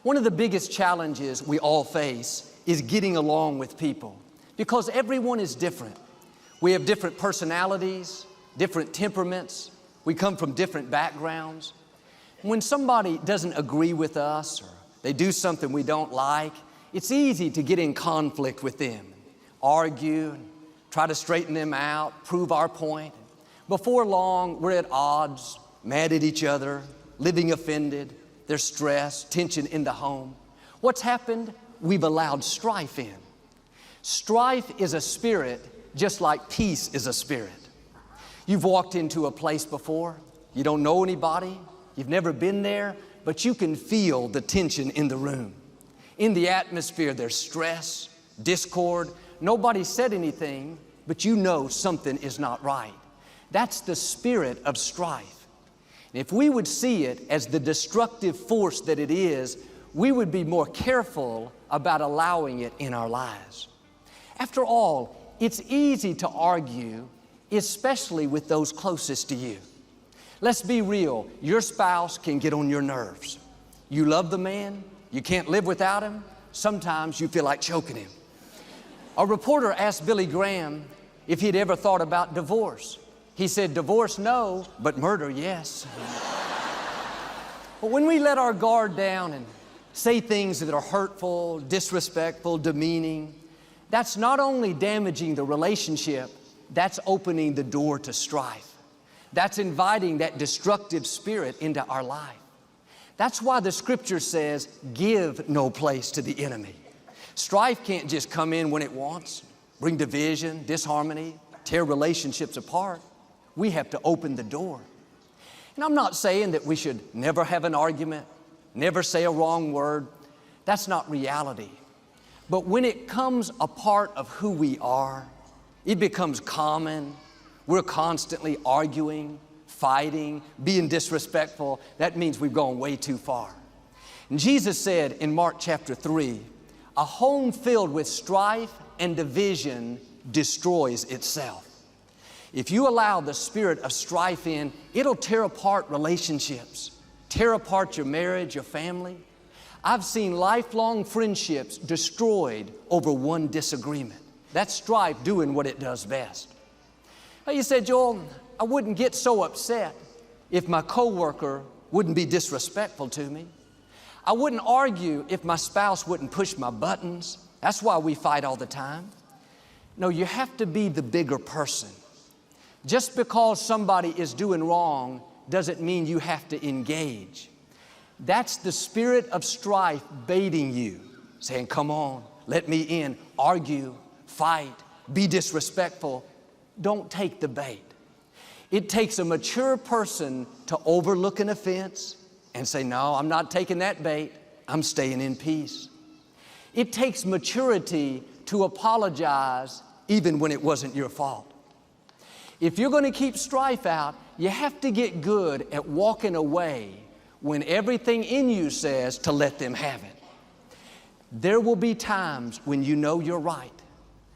One of the biggest challenges we all face is getting along with people because everyone is different. We have different personalities, different temperaments. We come from different backgrounds. When somebody doesn't agree with us or they do something we don't like, it's easy to get in conflict with them, argue, try to straighten them out, prove our point. Before long, we're at odds, mad at each other, living offended. There's stress, tension in the home. What's happened? We've allowed strife in. Strife is a spirit just like peace is a spirit. You've walked into a place before, you don't know anybody, you've never been there, but you can feel the tension in the room. In the atmosphere, there's stress, discord. Nobody said anything, but you know something is not right. That's the spirit of strife. If we would see it as the destructive force that it is, we would be more careful about allowing it in our lives. After all, it's easy to argue, especially with those closest to you. Let's be real, your spouse can get on your nerves. You love the man, you can't live without him, sometimes you feel like choking him. A reporter asked Billy Graham if he'd ever thought about divorce. He said, divorce, no, but murder, yes. But when we let our guard down and say things that are hurtful, disrespectful, demeaning, that's not only damaging the relationship, that's opening the door to strife. That's inviting that destructive spirit into our life. That's why the scripture says, give no place to the enemy. Strife can't just come in when it wants, bring division, disharmony, tear relationships apart. We have to open the door. And I'm not saying that we should never have an argument, never say a wrong word. That's not reality. But when it comes a part of who we are, it becomes common. We're constantly arguing, fighting, being disrespectful. That means we've gone way too far. And Jesus said in Mark chapter 3, a home filled with strife and division destroys itself. If you allow the spirit of strife in, it'll tear apart relationships, tear apart your marriage, your family. I've seen lifelong friendships destroyed over one disagreement. That's strife doing what it does best. Well, you said, Joel, I wouldn't get so upset if my coworker wouldn't be disrespectful to me. I wouldn't argue if my spouse wouldn't push my buttons. That's why we fight all the time. No, you have to be the bigger person. Just because somebody is doing wrong doesn't mean you have to engage. That's the spirit of strife baiting you, saying, come on, let me in, argue, fight, be disrespectful. Don't take the bait. It takes a mature person to overlook an offense and say, no, I'm not taking that bait. I'm staying in peace. It takes maturity to apologize even when it wasn't your fault. If you're going to keep strife out, you have to get good at walking away when everything in you says to let them have it. There will be times when you know you're right.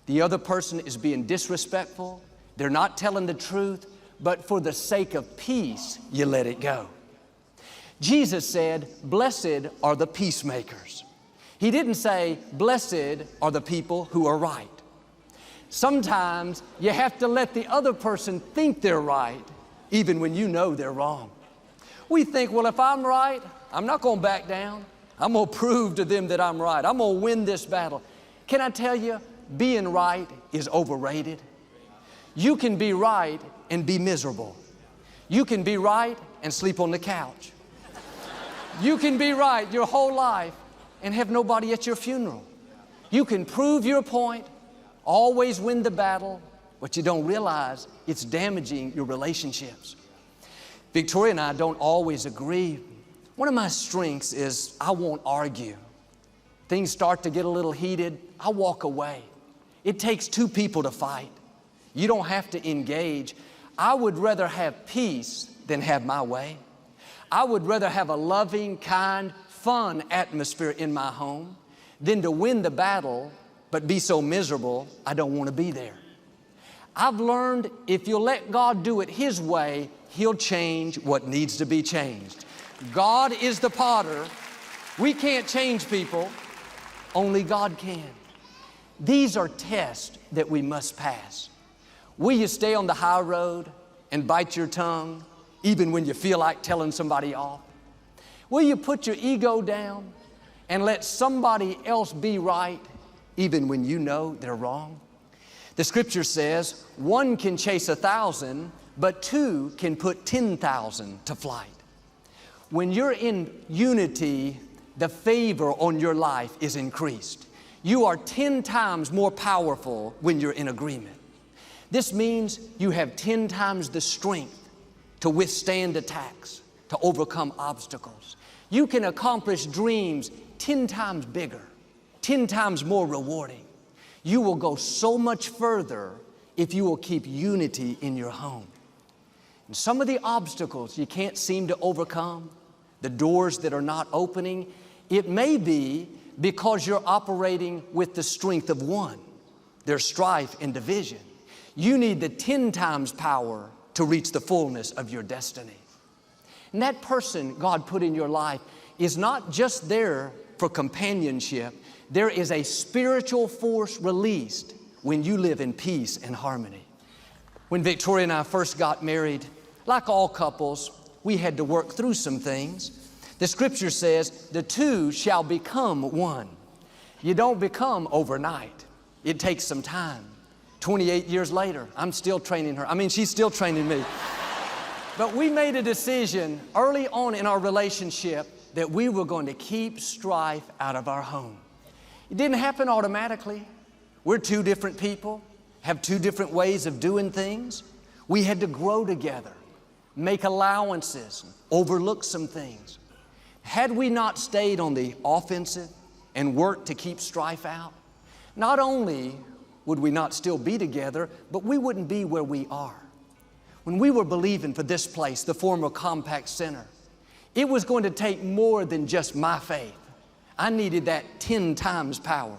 The other person is being disrespectful. They're not telling the truth, but for the sake of peace, you let it go. Jesus said, blessed are the peacemakers. He didn't say, blessed are the people who are right. Sometimes you have to let the other person think they're right, even when you know they're wrong. We think, well, if I'm right, I'm not going to back down. I'm going to prove to them that I'm right. I'm going to win this battle. Can I tell you, being right is overrated. You can be right and be miserable. You can be right and sleep on the couch. You can be right your whole life and have nobody at your funeral. You can prove your point, always win the battle, but you don't realize it's damaging your relationships. Victoria and I don't always agree. One of my strengths is I won't argue. Things start to get a little heated, I walk away. It takes two people to fight. You don't have to engage. I would rather have peace than have my way. I would rather have a loving, kind, fun atmosphere in my home than to win the battle but be so miserable I don't want to be there. I've learned if you'll let God do it His way, He'll change what needs to be changed. God is the potter, We can't change people. Only God can. These are tests that we must pass. Will you stay on the high road and bite your tongue even when you feel like telling somebody off? Will you put your ego down and let somebody else be right even when you know they're wrong? The scripture says, one can chase 1,000, but two can put 10,000 to flight. When you're in unity, the favor on your life is increased. You are 10 times more powerful when you're in agreement. This means you have 10 times the strength to withstand attacks, to overcome obstacles. You can accomplish dreams 10 times bigger, 10 times more rewarding. You will go so much further if you will keep unity in your home. And some of the obstacles you can't seem to overcome, the doors that are not opening, it may be because you're operating with the strength of one. There's strife and division. You need the 10 times power to reach the fullness of your destiny. And that person God put in your life is not just there for companionship. There is a spiritual force released when you live in peace and harmony. When Victoria and I first got married, like all couples, we had to work through some things. The scripture says, the two shall become one. You don't become overnight. It takes some time. 28 years later, I'm still training her. I mean, she's still training me. But we made a decision early on in our relationship that we were going to keep strife out of our home. It didn't happen automatically. We're two different people, have two different ways of doing things. We had to grow together, make allowances, overlook some things. Had we not stayed on the offensive and worked to keep strife out, not only would we not still be together, but we wouldn't be where we are. When we were believing for this place, the former Compact Center, it was going to take more than just my faith. I needed that 10 times power.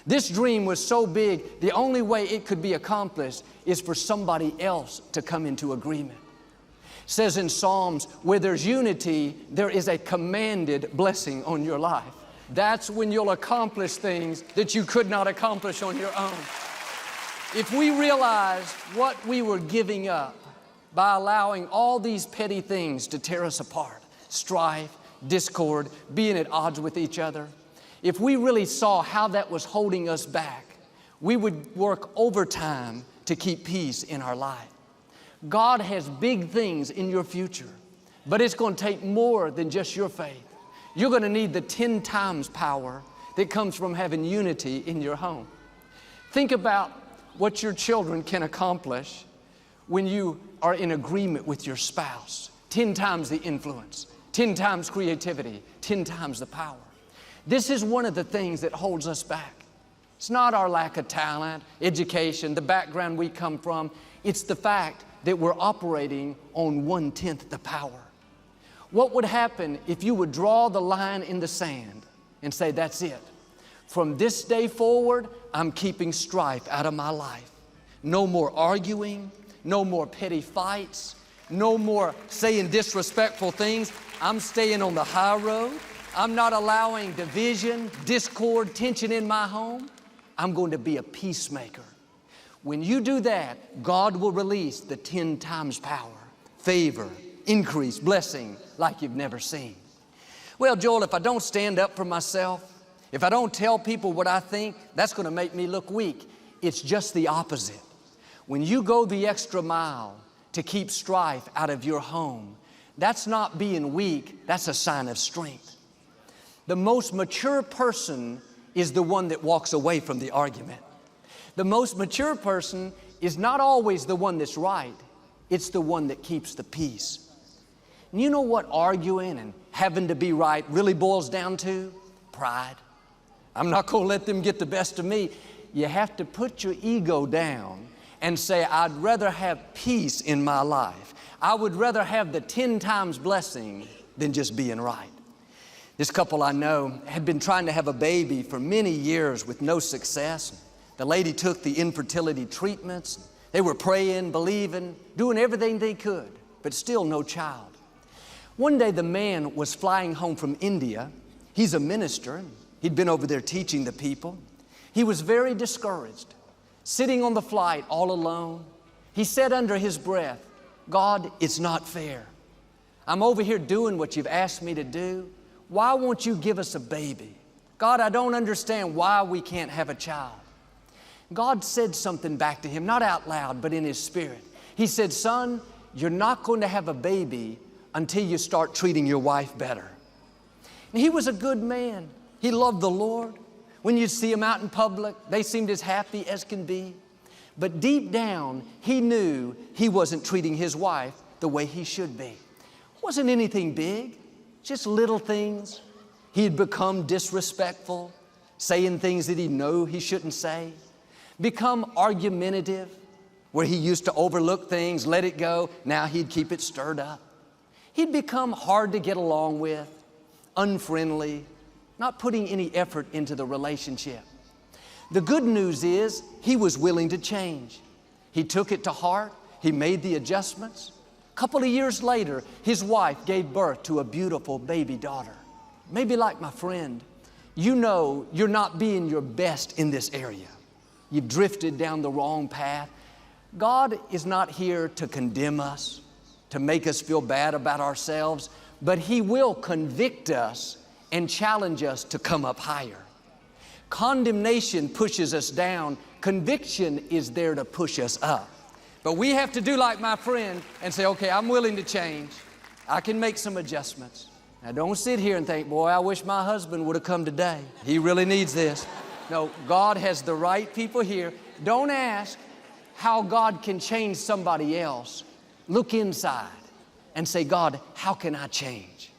This dream was so big, the only way it could be accomplished is for somebody else to come into agreement. It says in Psalms, where there's unity, there is a commanded blessing on your life. That's when you'll accomplish things that you could not accomplish on your own. If we realized what we were giving up by allowing all these petty things to tear us apart, strife, discord, being at odds with each other, if we really saw how that was holding us back, we would work overtime to keep peace in our life. God has big things in your future, but it's going to take more than just your faith. You're going to need the 10 times power that comes from having unity in your home. Think about what your children can accomplish when you are in agreement with your spouse. 10 times the influence, 10 times creativity, 10 times the power. This is one of the things that holds us back. It's not our lack of talent, education, the background we come from. It's the fact that we're operating on 1/10 the power. What would happen if you would draw the line in the sand and say, that's it. From this day forward, I'm keeping strife out of my life. No more arguing, no more petty fights, no more saying disrespectful things. I'm staying on the high road. I'm not allowing division, discord, tension in my home. I'm going to be a peacemaker. When you do that, God will release the 10 times power, favor, increase, blessing like you've never seen. Well, Joel, if I don't stand up for myself, if I don't tell people what I think, that's going to make me look weak. It's just the opposite. When you go the extra mile to keep strife out of your home, that's not being weak, that's a sign of strength. The most mature person is the one that walks away from the argument. The most mature person is not always the one that's right. It's the one that keeps the peace. And you know what arguing and having to be right really boils down to? Pride. I'm not going to let them get the best of me. You have to put your ego down and say, I'd rather have peace in my life. I would rather have the 10 times blessing than just being right. This couple I know had been trying to have a baby for many years with no success. The lady took the infertility treatments. They were praying, believing, doing everything they could, but still no child. One day the man was flying home from India. He's a minister. He'd been over there teaching the people. He was very discouraged, sitting on the flight all alone. He said under his breath, God, it's not fair. I'm over here doing what you've asked me to do. Why won't you give us a baby? God, I don't understand why we can't have a child. God said something back to him, not out loud, but in his spirit. He said, son, you're not going to have a baby until you start treating your wife better. And he was a good man. He loved the Lord. When you see him out in public, they seemed as happy as can be. But deep down, he knew he wasn't treating his wife the way he should be. It wasn't anything big, just little things. He had become disrespectful, saying things that he knew he shouldn't say, become argumentative, where he used to overlook things, let it go, now he'd keep it stirred up. He'd become hard to get along with, unfriendly, not putting any effort into the relationship. The good news is he was willing to change. He took it to heart. He made the adjustments. A couple of years later, his wife gave birth to a beautiful baby daughter. Maybe like my friend, you know you're not being your best in this area. You've drifted down the wrong path. God is not here to condemn us, to make us feel bad about ourselves, but He will convict us and challenge us to come up higher. Condemnation pushes us down. Conviction is there to push us up. But we have to do like my friend and say, okay, I'm willing to change. I can make some adjustments. Now don't sit here and think, boy, I wish my husband would have come today. He really needs this. No, God has the right people here. Don't ask how God can change somebody else. Look inside and say, God, how can I change?